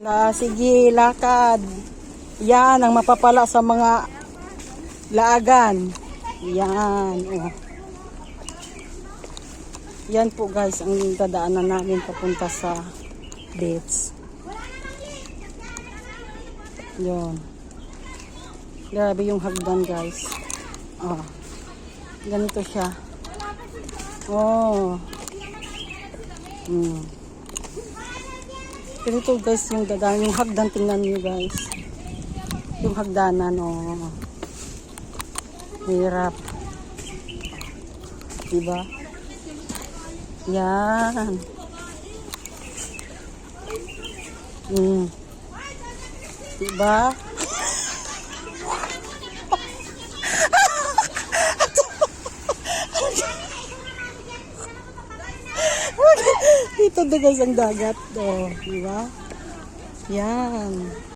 Sige, lakad. Yan ang mapapala sa mga laagan. Yan. Oh. Yan po guys, ang dadaanan namin papunta sa beach. Yan. Grabe yung hagdan guys. Oh. Ganito siya. Oh. Ganito guys yung dadaan, yung hagdan, tingnan nyo guys. Yung hagdanan, oh. Hirap. Diba? Yan. Diba? Dito na guys ang dagat. Oh, diba? Yan.